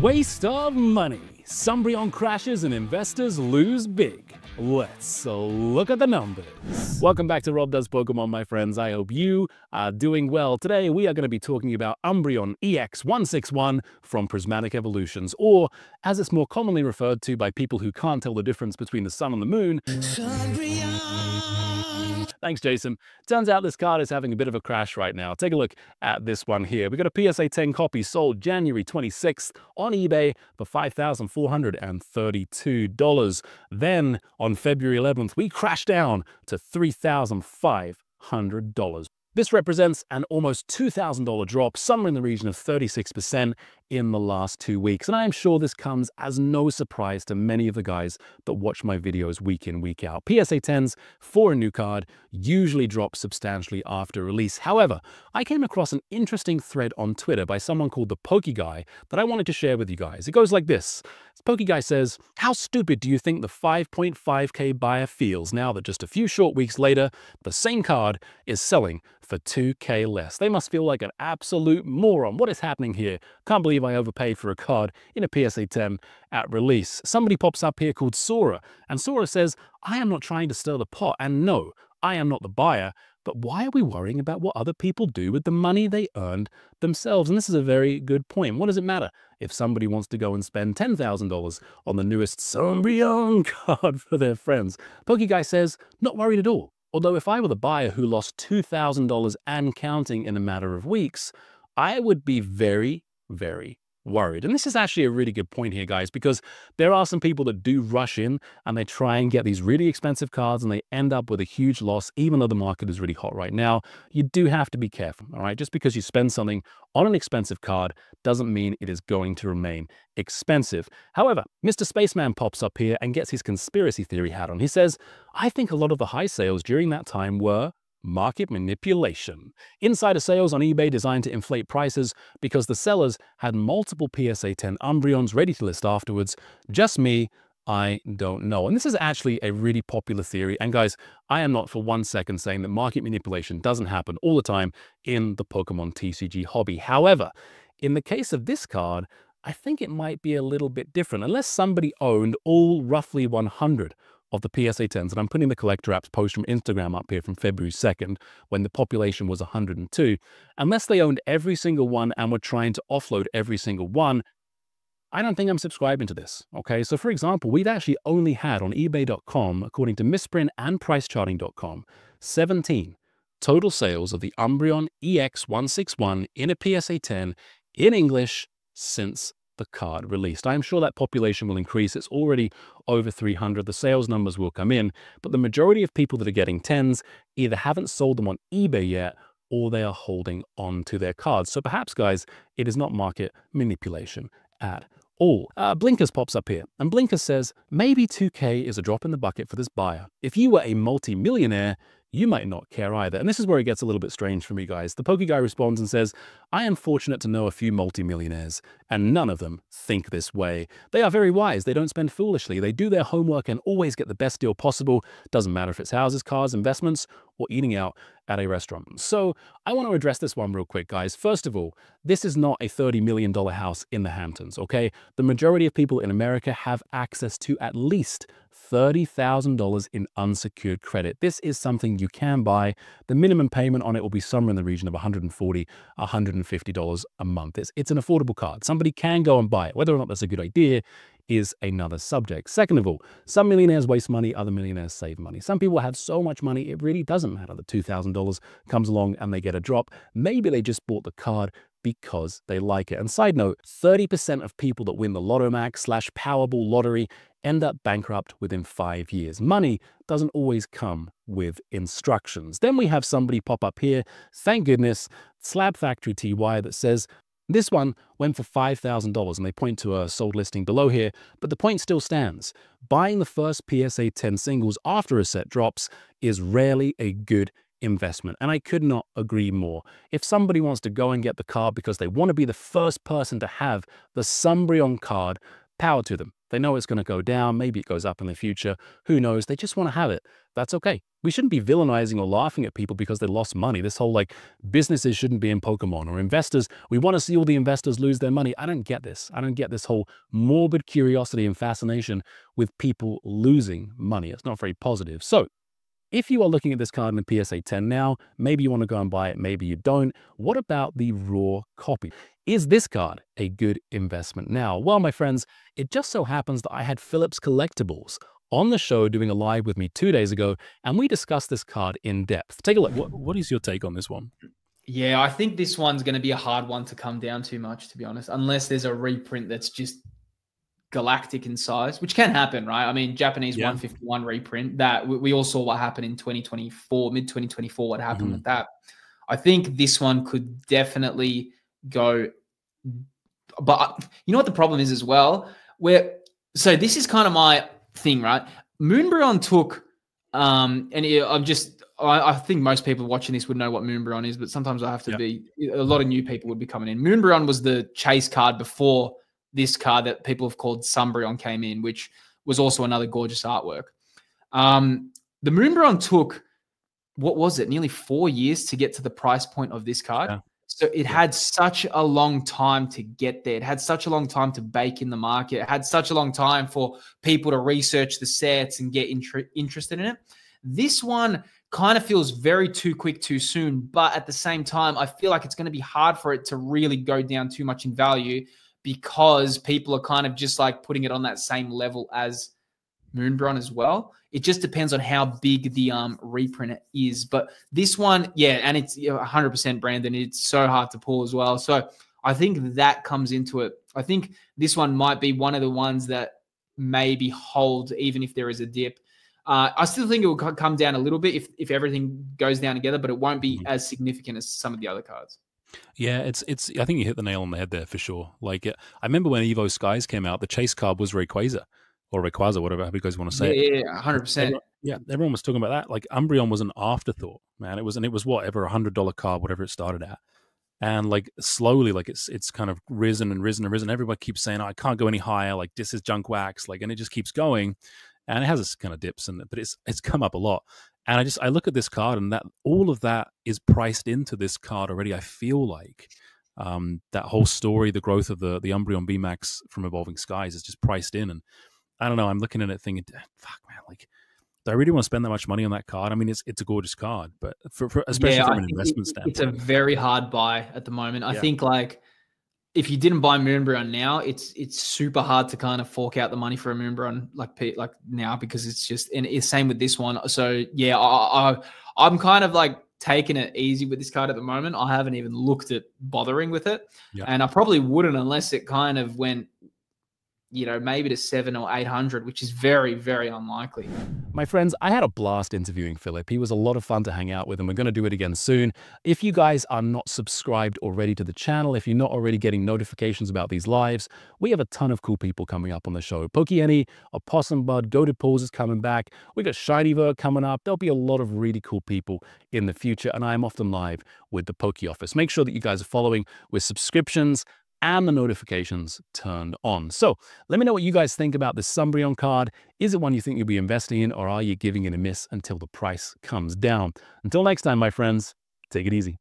Waste of money. Umbreon crashes and investors lose big. Let's look at the numbers. Welcome back to Rob Does Pokemon, my friends. I hope you are doing well. Today, we are going to be talking about Umbreon EX 161 from Prismatic Evolutions, or as it's more commonly referred to by people who can't tell the difference between the sun and the moon, Thanks, Jason. Turns out this card is having a bit of a crash right now. Take a look at this one here. We got a PSA 10 copy sold January 26th on eBay for $5,432. Then on February 11th, we crashed down to $3,500. This represents an almost $2,000 drop, somewhere in the region of 36% in the last 2 weeks. And I am sure this comes as no surprise to many of the guys that watch my videos week in, week out. PSA 10s for a new card usually drop substantially after release. However, I came across an interesting thread on Twitter by someone called the Pokeguy that I wanted to share with you guys. It goes like this. Pokeguy says, "How stupid do you think the 5.5K buyer feels now that just a few short weeks later, the same card is selling for 2K less? They must feel like an absolute moron. What is happening here? Can't believe I overpaid for a card in a PSA 10 at release." Somebody pops up here called Sora, and Sora says, "I am not trying to stir the pot, and no, I am not the buyer, but why are we worrying about what other people do with the money they earned themselves?" And this is a very good point. What does it matter if somebody wants to go and spend $10,000 on the newest Umbreon card for their friends? Pokeguy says, not worried at all. Although if I were the buyer who lost $2,000 and counting in a matter of weeks, I would be very, very worried. And this is actually a really good point here, guys, because there are some people that do rush in and they try and get these really expensive cards and they end up with a huge loss, even though the market is really hot right now. You do have to be careful, all right? Just because you spend something on an expensive card doesn't mean it is going to remain expensive. However, Mr. Spaceman pops up here and gets his conspiracy theory hat on. He says, "I think a lot of the high sales during that time were market manipulation. Insider sales on eBay designed to inflate prices because the sellers had multiple PSA 10 Umbreons ready to list afterwards. Just me, I don't know." And this is actually a really popular theory. And guys, I am not for 1 second saying that market manipulation doesn't happen all the time in the Pokemon TCG hobby. However, in the case of this card, I think it might be a little bit different. Unless somebody owned all roughly 100 of the PSA 10s, and I'm putting the collector apps post from Instagram up here from February 2nd, when the population was 102, unless they owned every single one and were trying to offload every single one, I don't think I'm subscribing to this, okay? So for example, we'd actually only had on eBay.com, according to Misprint and PriceCharting.com, 17 total sales of the Umbreon EX 161 in a PSA 10 in English since the card released. I'm sure that population will increase. It's already over 300. The sales numbers will come in, but the majority of people that are getting 10s either haven't sold them on eBay yet or they are holding on to their cards. So perhaps, guys, it is not market manipulation at all. Blinkers pops up here, and Blinkers says, "Maybe 2K is a drop in the bucket for this buyer. If you were a multi-millionaire, you might not care either." And this is where it gets a little bit strange for me, guys. The Pokeguy responds and says, "I am fortunate to know a few multimillionaires, and none of them think this way. They are very wise. They don't spend foolishly. They do their homework and always get the best deal possible. Doesn't matter if it's houses, cars, investments, or eating out at a restaurant." So I want to address this one real quick, guys. First of all, this is not a $30 million house in the Hamptons, okay? The majority of people in America have access to at least $30,000 in unsecured credit. This is something you can buy. The minimum payment on it will be somewhere in the region of $140, $150 a month. It's an affordable card. Somebody can go and buy it. Whether or not that's a good idea is another subject. Second of all, some millionaires waste money, other millionaires save money. Some people have so much money, it really doesn't matter that $2,000 comes along and they get a drop. Maybe they just bought the card because they like it. And side note, 30% of people that win the Lotto Max / Powerball lottery end up bankrupt within 5 years. Money doesn't always come with instructions. Then we have somebody pop up here, thank goodness, Slab Factory TY, that says, "This one went for $5,000, and they point to a sold listing below here, but the point still stands. Buying the first PSA 10 singles after a set drops is rarely a good investment." And I could not agree more. If somebody wants to go and get the card because they want to be the first person to have the Umbreon card, power to them. They know it's going to go down. Maybe it goes up in the future. Who knows? They just want to have it. That's okay. We shouldn't be villainizing or laughing at people because they lost money. This whole like businesses shouldn't be in Pokemon or investors. We want to see all the investors lose their money. I don't get this. I don't get this whole morbid curiosity and fascination with people losing money. It's not very positive. So if you are looking at this card in the PSA 10 now, maybe you want to go and buy it, maybe you don't. What about the raw copy? Is this card a good investment now? Well, my friends, it just so happens that I had Phillips Collectibles on the show doing a live with me 2 days ago, and we discussed this card in depth. Take a look. What is your take on this one? Yeah, I think this one's going to be a hard one to come down too much, to be honest, unless there's a reprint that's just galactic in size, which can happen, right? I mean, Japanese 151 reprint, that we all saw what happened in 2024, mid 2024, what happened with that. I think this one could definitely go, but you know what the problem is as well? So this is kind of my thing, right? Moonbreon took, I think most people watching this would know what Moonbreon is, but sometimes I have to be, a lot of new people would be coming in. Moonbreon was the chase card before this card that people have called Umbreon came in, which was also another gorgeous artwork. The Moonbreon took, what was it, nearly 4 years to get to the price point of this card. Yeah. So it had such a long time to get there. It had such a long time to bake in the market. It had such a long time for people to research the sets and get interested in it. This one kind of feels very too quick, too soon. But at the same time, I feel like it's going to be hard for it to really go down too much in value, because people are kind of just like putting it on that same level as Moonbreon as well. It just depends on how big the reprint is. But this one, yeah, and it's 100% Brandon. It's so hard to pull as well. So I think that comes into it. I think this one might be one of the ones that maybe hold even if there is a dip. I still think it will come down a little bit if everything goes down together, but it won't be as significant as some of the other cards. Yeah, it's. I think you hit the nail on the head there for sure. Like, I remember when Evo Skies came out, the chase card was Rayquaza, or Rayquaza, whatever you guys want to say. Yeah, 100%. Everyone was talking about that. Like, Umbreon was an afterthought, man. It was whatever, $100 card, whatever it started at, and like slowly, like it's kind of risen and risen and risen. Everybody keeps saying, oh, I can't go any higher. Like, this is junk wax. Like, and it just keeps going, and it has its kind of dips in it, but it's come up a lot. And I look at this card, and that all of that is priced into this card already. I feel like that whole story, the growth of the Umbreon VMAX from Evolving Skies is just priced in. And I don't know, I'm looking at it thinking, fuck, man, like, do I really want to spend that much money on that card? I mean, it's a gorgeous card, but especially from an investment standpoint. It's a very hard buy at the moment. I think, like, if you didn't buy Moonbreon now, it's super hard to kind of fork out the money for a Moonbreon like now, because it's just, and it's same with this one. So yeah, I'm kind of like taking it easy with this card at the moment. I haven't even looked at bothering with it, and I probably wouldn't unless it kind of went, maybe to 700 or 800, which is very, very unlikely. My friends, I had a blast interviewing Philip. He was a lot of fun to hang out with, and we're going to do it again soon. If you guys are not subscribed already to the channel, if you're not already getting notifications about these lives, we have a ton of cool people coming up on the show. Pokeanny, Opossum Bud, Goated Pools is coming back. We got Shinyvert coming up. There'll be a lot of really cool people in the future, and I am often live with the Poke Office. Make sure that you guys are following with subscriptions and the notifications turned on. So let me know what you guys think about this Umbreon card. Is it one you think you'll be investing in, or are you giving it a miss until the price comes down? Until next time, my friends, take it easy.